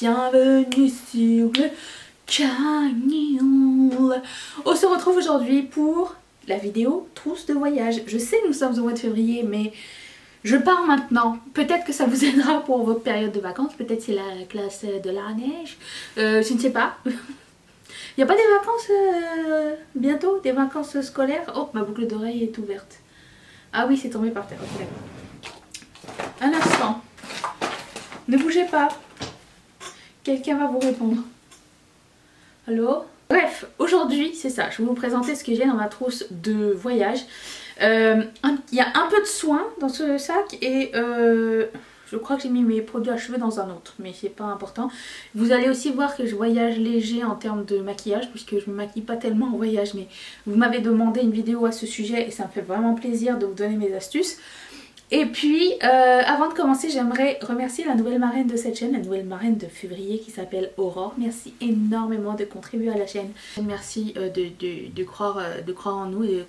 bienvenue sur le canal. On se retrouve aujourd'hui pour la vidéo trousse de voyage. Je sais que nous sommes au mois de février, mais je pars maintenant. Peut-être que ça vous aidera pour votre période de vacances. Peut-être c'est la classe de la neige. Je ne sais pas. Il n'y a pas des vacances bientôt? Des vacances scolaires? Oh, ma boucle d'oreille est ouverte. Ah oui, c'est tombé par terre. Okay, un instant. Ne bougez pas. Quelqu'un va vous répondre. Allô? Bref, aujourd'hui, c'est ça. Je vais vous présenter ce que j'ai dans ma trousse de voyage. Il y a un peu de soin dans ce sac et je crois que j'ai mis mes produits à cheveux dans un autre, mais c'est pas important. Vous allez aussi voir que je voyage léger en termes de maquillage, puisque je me maquille pas tellement en voyage, mais vous m'avez demandé une vidéo à ce sujet et ça me fait vraiment plaisir de vous donner mes astuces. Et puis, avant de commencer, j'aimerais remercier la nouvelle marraine de cette chaîne, la nouvelle marraine de février qui s'appelle Aurore. Merci énormément de contribuer à la chaîne. Merci de croire en nous et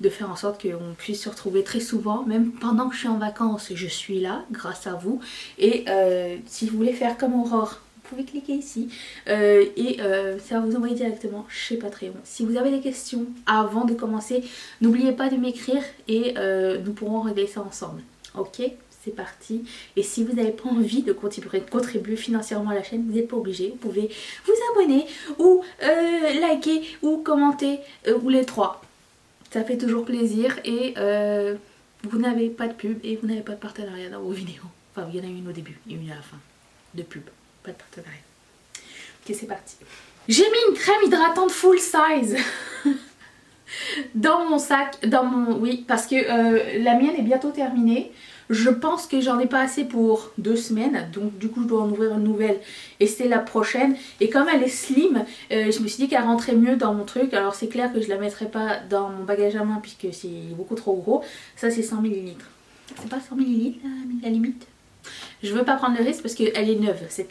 de faire en sorte qu'on puisse se retrouver très souvent. Même pendant que je suis en vacances, je suis là grâce à vous. Et si vous voulez faire comme Aurore, vous pouvez cliquer ici et ça va vous envoyer directement chez Patreon. Si vous avez des questions avant de commencer, n'oubliez pas de m'écrire et nous pourrons régler ça ensemble. Ok, c'est parti. Et si vous n'avez pas envie de contribuer financièrement à la chaîne, vous n'êtes pas obligé. Vous pouvez vous abonner ou liker ou commenter ou les trois. Ça fait toujours plaisir et vous n'avez pas de pub et vous n'avez pas de partenariat dans vos vidéos. Enfin, il y en a une au début et une à la fin de pub. Pas de partenariat. Ok, c'est parti. J'ai mis une crème hydratante full size dans mon sac, oui, parce que la mienne est bientôt terminée. Je pense que j'en ai pas assez pour 2 semaines, donc du coup je dois en ouvrir une nouvelle et c'est la prochaine. Et comme elle est slim, je me suis dit qu'elle rentrait mieux dans mon truc. Alors c'est clair que je la mettrai pas dans mon bagage à main puisque c'est beaucoup trop gros. Ça c'est 100 ml. C'est pas 100 ml la limite? Je veux pas prendre le risque parce qu'elle est neuve cette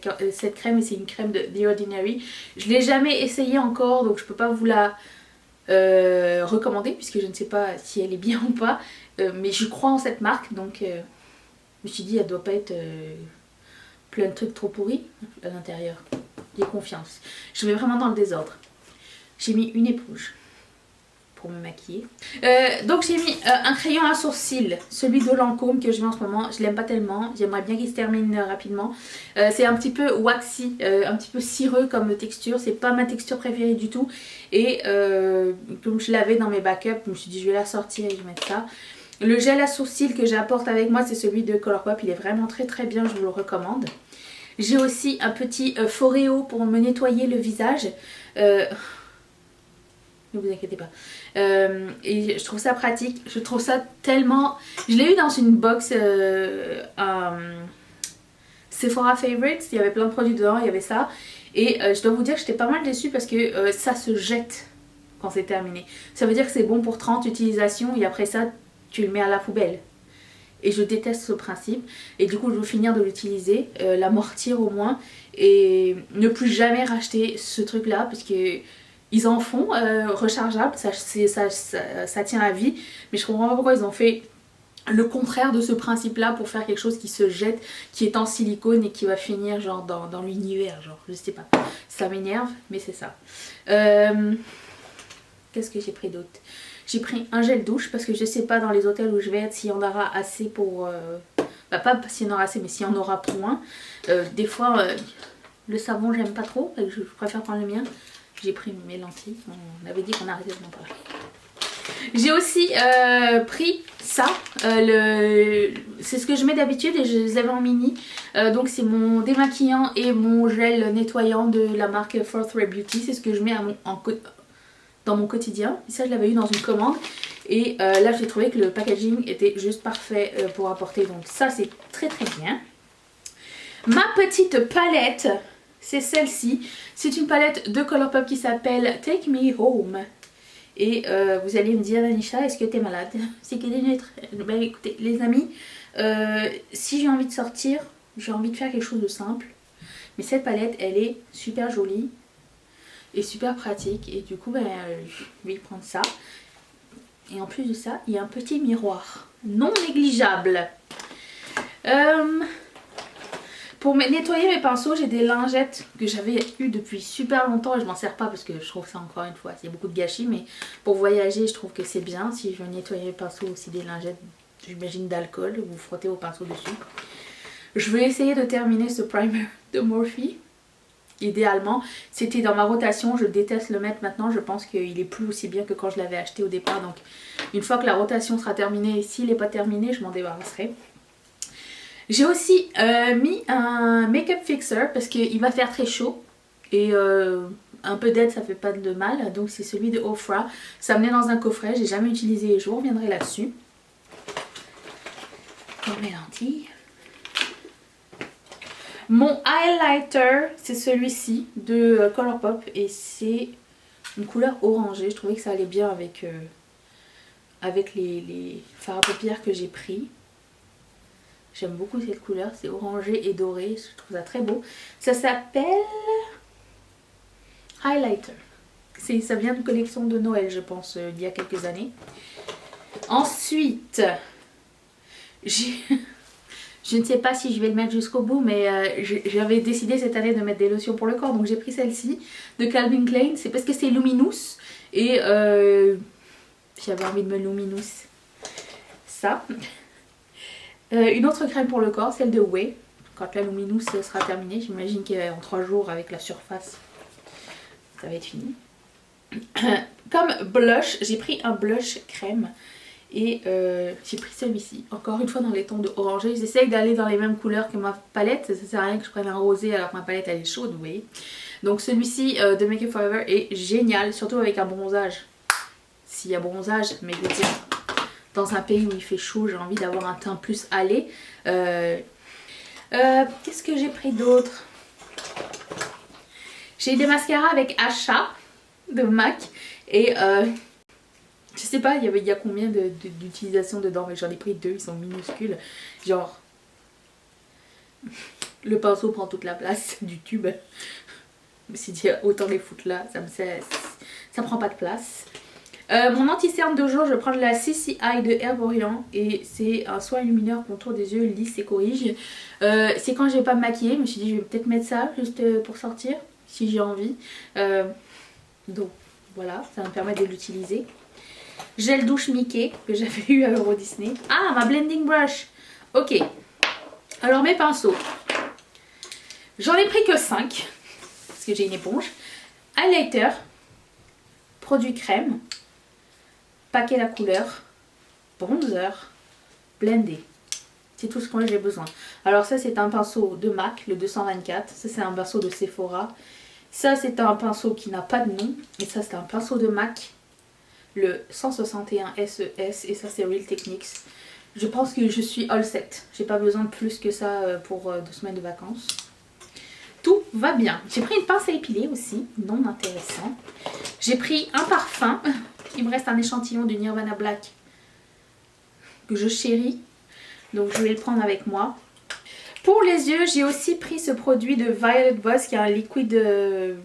crème, et c'est une crème de The Ordinary. Je l'ai jamais essayée encore, donc je peux pas vous la recommander puisque je ne sais pas si elle est bien ou pas. Mais je crois en cette marque, donc je me suis dit elle doit pas être plein de trucs trop pourris à l'intérieur. J'ai confiance. Je vais vraiment dans le désordre. J'ai mis une éponge pour me maquiller. Donc j'ai mis un crayon à sourcils, celui de Lancôme que je mets en ce moment. Je l'aime pas tellement, j'aimerais bien qu'il se termine rapidement. C'est un petit peu waxy, un petit peu cireux comme texture. C'est pas ma texture préférée du tout. Et comme je l'avais dans mes backups, je me suis dit je vais la sortir et je vais mettre ça. Le gel à sourcils que j'apporte avec moi, c'est celui de Colourpop. Il est vraiment très très bien, je vous le recommande. J'ai aussi un petit Foreo pour me nettoyer le visage. Ne vous inquiétez pas. Et je trouve ça pratique. Je trouve ça tellement... Je l'ai eu dans une box Sephora Favorites. Il y avait plein de produits dedans, il y avait ça. Et je dois vous dire que j'étais pas mal déçue parce que ça se jette quand c'est terminé. Ça veut dire que c'est bon pour 30 utilisations et après ça, tu le mets à la poubelle. Et je déteste ce principe. Et du coup, je veux finir de l'utiliser, l'amortir au moins. Et ne plus jamais racheter ce truc-là parce que... Ils en font rechargeable, ça tient à vie, mais je comprends pas pourquoi ils ont fait le contraire de ce principe là pour faire quelque chose qui se jette, qui est en silicone et qui va finir genre dans l'univers, genre je sais pas. Ça m'énerve, mais c'est ça. Qu'est-ce que j'ai pris d'autre? J'ai pris un gel douche parce que je sais pas dans les hôtels où je vais être s'il y en aura assez pour... Bah pas s'il y en aura assez, mais s'il y en aura point. Des fois, le savon j'aime pas trop, je préfère prendre le mien. J'ai pris mes lentilles, on avait dit qu'on arrêtait de m'en parler. J'ai aussi pris ça, c'est ce que je mets d'habitude et je les avais en mini. Donc c'est mon démaquillant et mon gel nettoyant de la marque Forthright Beauty. C'est ce que je mets dans mon quotidien. Et ça je l'avais eu dans une commande. Et là j'ai trouvé que le packaging était juste parfait pour apporter. Donc ça c'est très très bien. Ma petite palette... C'est celle-ci. C'est une palette de Colourpop qui s'appelle Take Me Home. Et vous allez me dire, Anisha, est-ce que t'es malade? C'est que des lettres. Ben, écoutez, les amis, si j'ai envie de sortir, j'ai envie de faire quelque chose de simple. Mais cette palette, elle est super jolie et super pratique. Et du coup, ben, je vais prendre ça. Et en plus de ça, il y a un petit miroir non négligeable. Pour nettoyer mes pinceaux, j'ai des lingettes que j'avais eues depuis super longtemps et je m'en sers pas parce que je trouve ça, encore une fois, c'est beaucoup de gâchis, mais pour voyager je trouve que c'est bien. Si je veux nettoyer mes pinceaux, aussi des lingettes, j'imagine d'alcool, vous frottez vos pinceaux dessus. Je vais essayer de terminer ce primer de Morphe. Idéalement, c'était dans ma rotation, je déteste le mettre maintenant, je pense qu'il est plus aussi bien que quand je l'avais acheté au départ. Donc une fois que la rotation sera terminée, et s'il n'est pas terminé, je m'en débarrasserai. J'ai aussi mis un make-up fixer parce qu'il va faire très chaud et un peu d'aide ça fait pas de mal. Donc c'est celui de Ofra. Ça venait dans un coffret, j'ai jamais utilisé et je vous reviendrai là-dessus. Pour mes lentilles. Mon highlighter, c'est celui-ci de Colourpop et c'est une couleur orangée. Je trouvais que ça allait bien avec, avec les fards à paupières que j'ai pris. J'aime beaucoup cette couleur, c'est orangé et doré, je trouve ça très beau. Ça s'appelle Highlighter. Ça vient d'une collection de Noël, je pense, il y a quelques années. Ensuite, je ne sais pas si je vais le mettre jusqu'au bout, mais j'avais décidé cette année de mettre des lotions pour le corps. Donc j'ai pris celle-ci de Calvin Klein. C'est parce que c'est Luminous. Et j'avais envie de me Luminous. Ça. Une autre crème pour le corps, celle de Way. Quand la Luminous sera terminée, j'imagine qu'en 3 jours avec la surface, ça va être fini. Comme blush, j'ai pris un blush crème. Et j'ai pris celui-ci, encore une fois dans les tons de orangé. J'essaye d'aller dans les mêmes couleurs que ma palette. Ça sert à rien que je prenne un rosé alors que ma palette elle est chaude, vous voyez. Donc celui-ci de Make Up For Ever est génial, surtout avec un bronzage. S'il y a bronzage, mais je veux dire, dans un pays où il fait chaud, j'ai envie d'avoir un teint plus hâlé. Qu'est-ce que j'ai pris d'autre? J'ai des mascaras avec Asha de MAC et... je sais pas, il y a combien d'utilisation dedans, mais j'en ai pris 2, ils sont minuscules. Genre, le pinceau prend toute la place du tube. Je me suis dit, autant les foutre là, ça prend pas de place. Mon anti-cerne de jour, je prends de la CCI de Herborian et c'est un soin illumineur contour des yeux lisse et corrige. C'est quand je vais pas me maquiller, je me suis dit, je vais peut-être mettre ça juste pour sortir, si j'ai envie. Donc voilà, ça va me permettre de l'utiliser. Gel douche Mickey que j'avais eu à Euro Disney. Ah, ma blending brush. Ok. Alors mes pinceaux. J'en ai pris que 5. Parce que j'ai une éponge. Highlighter. Produit crème. Paquet la couleur. Bronzer. Blendé. C'est tout ce que j'ai besoin. Alors ça c'est un pinceau de MAC, le 224. Ça c'est un pinceau de Sephora. Ça c'est un pinceau qui n'a pas de nom. Et ça c'est un pinceau de MAC. Le 161 SES et ça c'est Real Techniques. Je pense que je suis all set. J'ai pas besoin de plus que ça pour 2 semaines de vacances. Tout va bien. J'ai pris une pince à épiler aussi, non intéressant. J'ai pris un parfum. Il me reste un échantillon du Nirvana Black que je chéris. Donc je vais le prendre avec moi. Pour les yeux, j'ai aussi pris ce produit de Violet Voss qui est un liquide...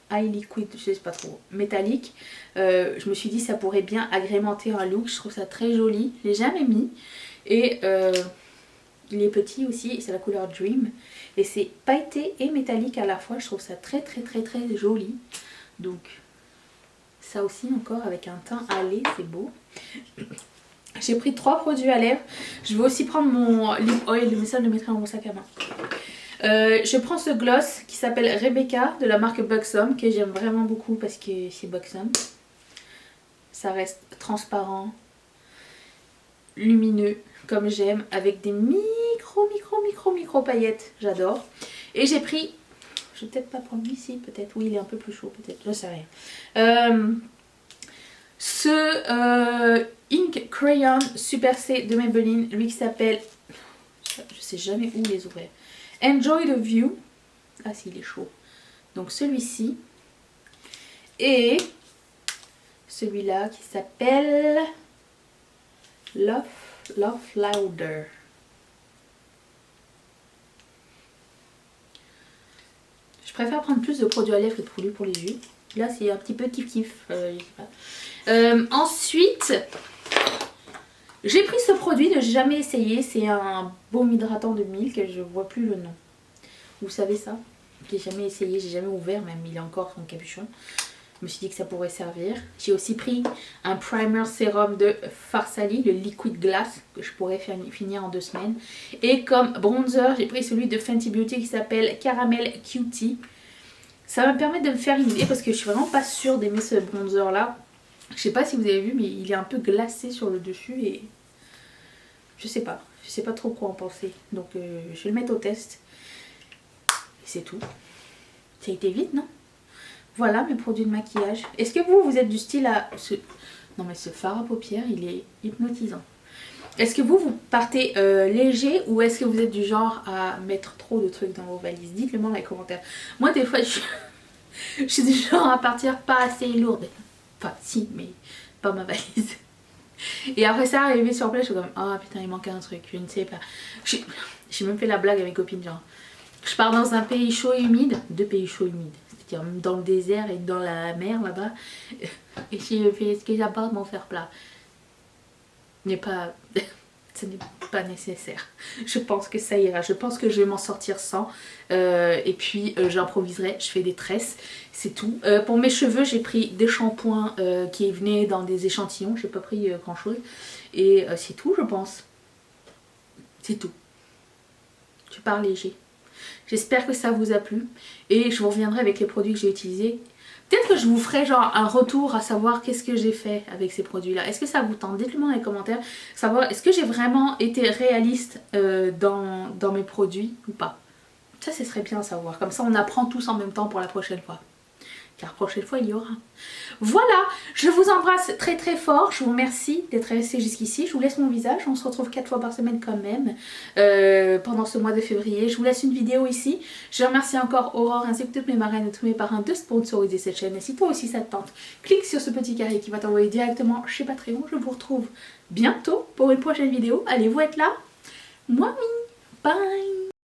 eye liquid, je sais pas trop, métallique. Je me suis dit ça pourrait bien agrémenter un look, je trouve ça très joli, je l'ai jamais mis et il est petit aussi, c'est la couleur Dream et c'est pailleté et métallique à la fois, je trouve ça très joli. Donc ça aussi encore avec un teint hâlé, c'est beau. J'ai pris 3 produits à lèvres, je vais aussi prendre mon lip oil, mais ça je le mettrai dans mon sac à main. Je prends ce gloss qui s'appelle Rebecca de la marque Buxom que j'aime vraiment beaucoup parce que c'est Buxom. Ça reste transparent, lumineux comme j'aime avec des micro paillettes. J'adore. Et j'ai pris, je vais peut-être pas prendre ici, peut-être, oui il est un peu plus chaud peut-être, je sais rien. Ce Ink Crayon Super C de Maybelline, lui qui s'appelle, je sais jamais où les ouvrir. Enjoy the View. Ah si, il est chaud. Donc celui-ci. Et celui-là qui s'appelle Love Louder. Je préfère prendre plus de produits à lèvres que de produits pour les yeux. Là c'est un petit peu kiff-kiff. Ensuite, j'ai pris ce produit que j'ai jamais essayé. C'est un baume hydratant de Milk. Je vois plus le nom. Vous savez ça? J'ai jamais essayé, j'ai jamais ouvert, même il est encore son capuchon. Je me suis dit que ça pourrait servir. J'ai aussi pris un primer sérum de Farsali, le Liquid Glass, que je pourrais finir en 2 semaines. Et comme bronzer, j'ai pris celui de Fenty Beauty qui s'appelle Caramel Cutie. Ça va me permettre de me faire une idée parce que je suis vraiment pas sûre d'aimer ce bronzer là. Je sais pas si vous avez vu, mais il est un peu glacé sur le dessus et je sais pas trop quoi en penser. Donc je vais le mettre au test. Et c'est tout. Ça a été vite, non? Voilà mes produits de maquillage. Est-ce que vous êtes du style à... Non mais ce fard à paupières, il est hypnotisant. Est-ce que vous partez léger ou est-ce que vous êtes du genre à mettre trop de trucs dans vos valises? Dites-le moi dans les commentaires. Moi des fois je suis du genre à partir pas assez lourde. Enfin si, mais pas ma valise. Et après ça, arrivé sur place, je suis comme oh putain il manquait un truc, je ne sais pas. J'ai même fait la blague avec mes copines genre je pars dans un pays chaud et humide, 2 pays chauds et humides, c'est-à-dire dans le désert et dans la mer là-bas. Et j'ai fait est-ce que j'apporte mon fer plat? N'est pas... ce n'est pas nécessaire. Je pense que ça ira, je pense que je vais m'en sortir sans. Et puis j'improviserai, je fais des tresses, c'est tout. Pour mes cheveux, j'ai pris des shampoings qui venaient dans des échantillons, j'ai pas pris grand chose. Et c'est tout je pense. C'est tout. Je pars léger. J'espère que ça vous a plu et je vous reviendrai avec les produits que j'ai utilisés. Peut-être que je vous ferai genre un retour à savoir qu'est-ce que j'ai fait avec ces produits là. Est-ce que ça vous tente? Dites-le moi dans les commentaires. Savoir est-ce que j'ai vraiment été réaliste dans mes produits ou pas. Ça ce serait bien à savoir. Comme ça on apprend tous en même temps pour la prochaine fois. Car prochaine fois il y aura. Voilà, je vous embrasse très très fort. Je vous remercie d'être resté jusqu'ici. Je vous laisse mon visage. On se retrouve 4 fois par semaine quand même pendant ce mois de février. Je vous laisse une vidéo ici. Je remercie encore Aurore ainsi que toutes mes marraines et tous mes parrains de sponsoriser cette chaîne. Et si toi aussi ça te tente, clique sur ce petit carré qui va t'envoyer directement chez Patreon. Je vous retrouve bientôt pour une prochaine vidéo. Allez, vous êtes là? Moi, bye.